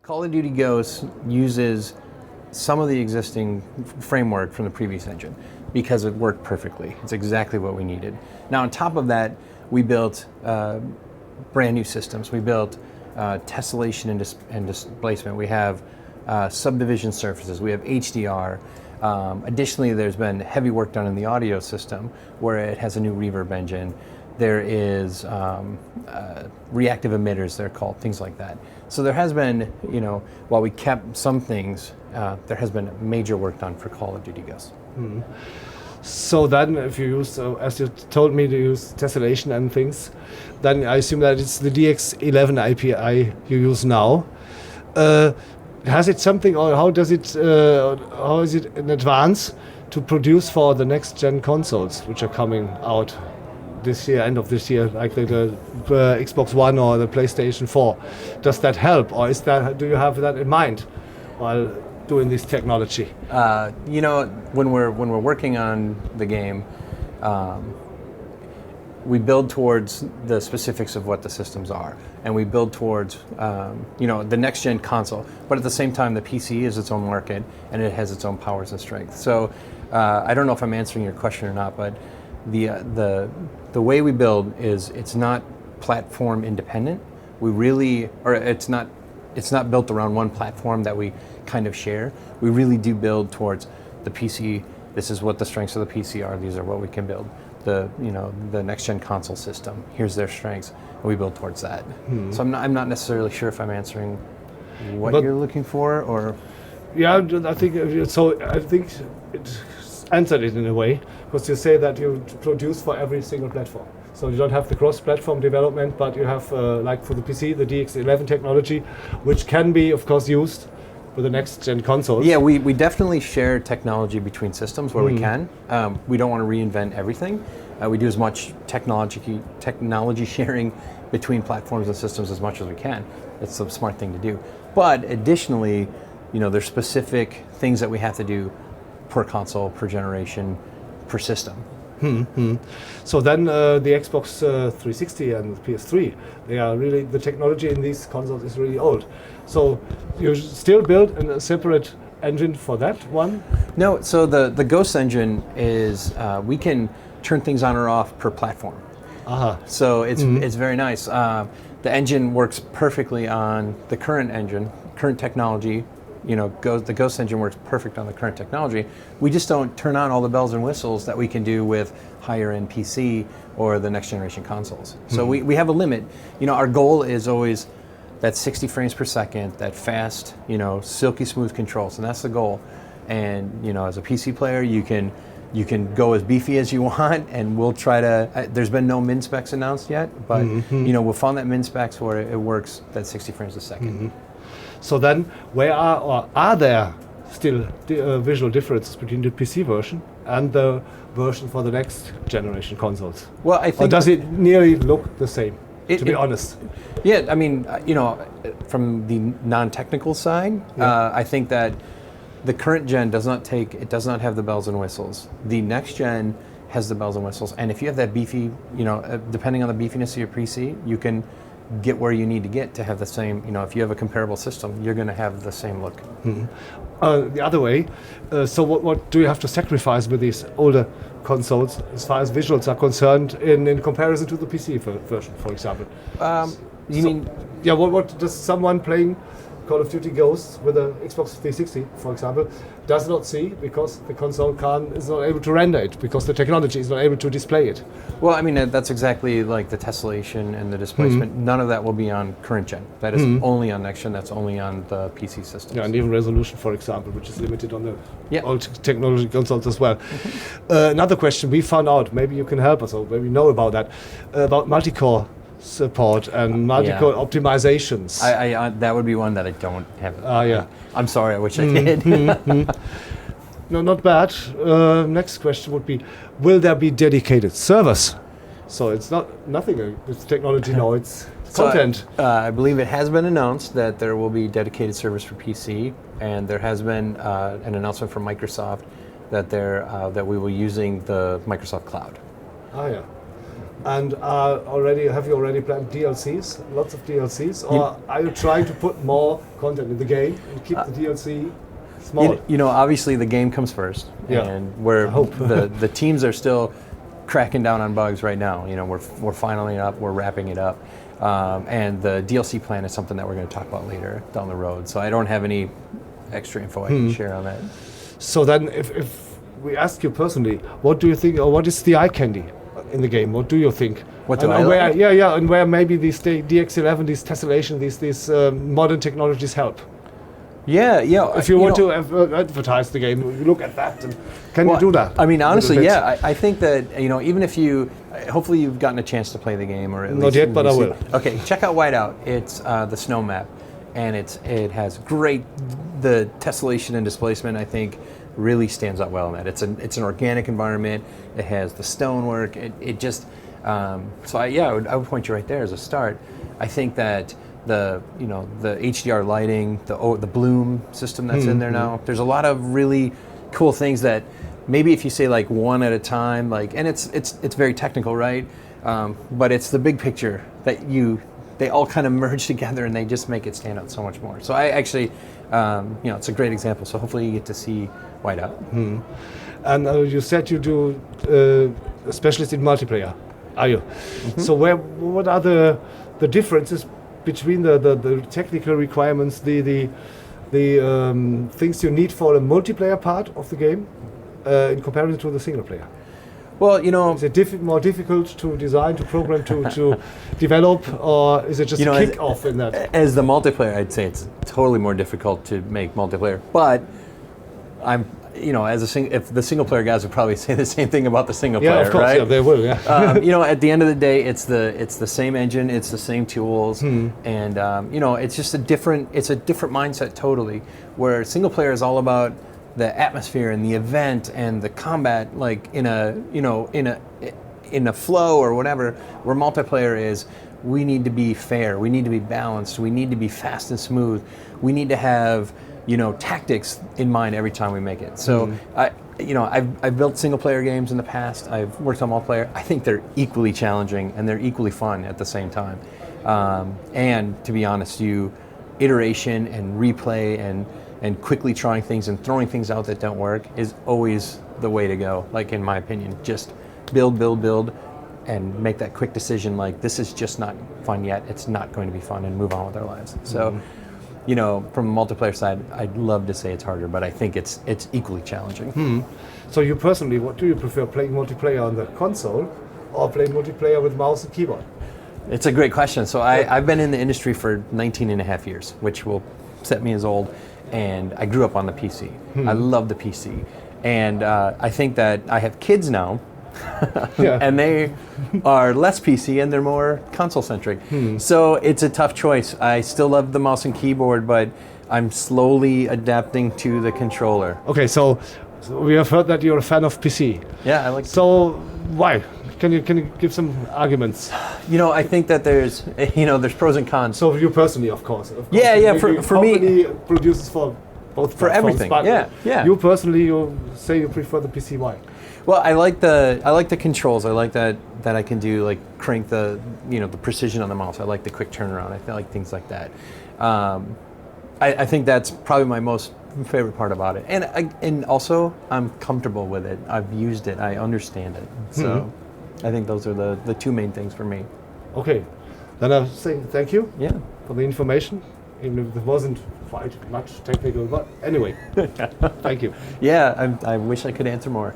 Call of Duty Ghosts uses some of the existing framework from the previous engine because it worked perfectly. It's exactly what we needed. Now on top of that, we built brand new systems. We built tessellation and displacement. We have subdivision surfaces. We have HDR. Additionally, there's been heavy work done in the audio system where it has a new reverb engine. There is reactive emitters, they're called, things like that. So there has been, while we kept some things, there has been major work done for Call of Duty Ghosts. Mm. So then if you use, as you told me, to use tessellation and things, then I assume that it's the DX11 API you use now. Has it something, or how is it in advance to produce for the next gen consoles which are coming out this year, end of this year, like the Xbox One or the PlayStation 4? Does that help, or do you have that in mind while doing this technology? When we're working on the game, we build towards the specifics of what the systems are, and we build towards the next gen console. But at the same time, the PC is its own market, and it has its own powers and strengths. So I don't know if I'm answering your question or not, but the way we build is it's not platform independent. It's not built around one platform that we kind of share. We really do build towards the PC. This is what the strengths of the PC are. These are what we can build. The next gen console system. Here's their strengths, and we build towards that. So I'm not necessarily sure if I'm answering what you're looking for, or. Yeah, I think so. I think it answered it in a way, because you say that you produce for every single platform. So you don't have the cross-platform development, but you have, like for the PC, the DX11 technology, which can be, of course, used for the next-gen consoles. Yeah, we definitely share technology between systems where we can. We don't want to reinvent everything. We do as much technology sharing between platforms and systems as much as we can. It's a smart thing to do. But additionally, there's specific things that we have to do per console, per generation, per system. So then the Xbox 360 and the PS3, they are really, the technology in these consoles is really old. So you still build a separate engine for that one? No, so the Ghost engine is, we can turn things on or off per platform. So it's very nice. The engine works perfectly on the current engine, current technology. The Ghost engine works perfect on the current technology. We just don't turn on all the bells and whistles that we can do with higher end PC or the next generation consoles. So we have a limit. Our goal is always that 60 frames per second, that fast, silky smooth controls, and that's the goal. And as a PC player, you can go as beefy as you want, and we'll try to. There's been no min specs announced yet, but we'll find that min specs where it works that 60 frames a second. So then, are there still visual differences between the PC version and the version for the next generation consoles? Well, I think. Or does it nearly look the same? To be honest. Yeah, I mean, from the non-technical side, I think that the current gen does not have the bells and whistles. The next gen has the bells and whistles, and if you have that beefy, depending on the beefiness of your PC, you can get where you need to get to have the same, if you have a comparable system, you're going to have the same look. The other way, so what do you have to sacrifice with these older consoles as far as visuals are concerned in comparison to the PC version, for example? Yeah, what does someone playing Call of Duty Ghosts with an Xbox 360, for example, does not see because the console is not able to render it, because the technology is not able to display it? Well, I mean, that's exactly like the tessellation and the displacement. None of that will be on current gen. That is only on next gen. That's only on the PC systems. Yeah, and even resolution, for example, which is limited on the old technology consoles as well. Another question we found out, maybe you can help us, or maybe know about that, about multi-core support and multi-core optimizations. That would be one that I don't have. I'm sorry, I wish I did. No, not bad. Next question would be, will there be dedicated servers? So it's nothing with technology now, it's content. I believe it has been announced that there will be dedicated servers for PC, and there has been an announcement from Microsoft that we will be using the Microsoft Cloud. And have you already planned DLCs? Lots of DLCs, or are you trying to put more content in the game and keep the DLC small? Obviously the game comes first, and the teams are still cracking down on bugs right now. We're filing it up, we're wrapping it up, and the DLC plan is something that we're going to talk about later down the road. So I don't have any extra info I can share on that. So then, if we ask you personally, what do you think, or what is the eye candy in the game? What do you think? What do I like? And where maybe these DX11, these tessellation, these modern technologies help. Yeah. If you want to advertise the game, you look at that. And can you do that? I mean, honestly, I think that even if hopefully you've gotten a chance to play the game, or at not yet, but I will. Okay, check out Whiteout. It's the snow map, and it has the tessellation and displacement. I think really stands out well in that. It's an organic environment. It has the stonework. It just I would point you right there as a start. I think that the HDR lighting, the bloom system that's in there now. There's a lot of really cool things that maybe if you say like one at a time, and it's very technical, right? But it's the big picture that they all kind of merge together and they just make it stand out so much more. So I actually, it's a great example. So hopefully you get to see Whiteout. And you said you do a specialist in multiplayer, are you? So what are the differences between the technical requirements, the things you need for the multiplayer part of the game in comparison to the single player? Well, is it more difficult to design, to program, to develop, or is it just a kick-off in that? As the multiplayer, I'd say it's totally more difficult to make multiplayer. But if the single player guys would probably say the same thing about the single player, of course, right? Yeah, they will. Yeah. At the end of the day, it's the same engine, it's the same tools, and it's just a different mindset totally. Where single player is all about the atmosphere and the event and the combat, like in a flow or whatever. Where multiplayer is, we need to be fair, we need to be balanced, we need to be fast and smooth, we need to have tactics in mind every time we make it. So I've built single player games in the past. I've worked on multiplayer. I think they're equally challenging and they're equally fun at the same time. And to be honest, iteration and replay and quickly trying things and throwing things out that don't work is always the way to go. Like in my opinion, just build, and make that quick decision. Like this is just not fun yet. It's not going to be fun, and move on with our lives. So. From a multiplayer side, I'd love to say it's harder, but I think it's equally challenging. So you personally, what do you prefer, playing multiplayer on the console or playing multiplayer with mouse and keyboard? It's a great question. So I've been in the industry for 19 and a half years, which will set me as old, and I grew up on the PC. I love the PC. And I think that I have kids now, and they are less PC and they're more console-centric. So it's a tough choice. I still love the mouse and keyboard, but I'm slowly adapting to the controller. Okay, so we have heard that you're a fan of PC. Yeah, I like. So why? Can you give some arguments? I think that there's pros and cons. So you personally, of course. Yeah. For me, produces for both for everything. Yeah. You personally, you say you prefer the PC. Why? Well, I like the controls. I like that I can do like crank the the precision on the mouse. I like the quick turnaround. I like things like that. I think that's probably my most favorite part about it. And also I'm comfortable with it. I've used it. I understand it. So I think those are the two main things for me. Okay, then I say thank you. Yeah. For the information, even if it wasn't quite much technical, but anyway, thank you. Yeah, I wish I could answer more.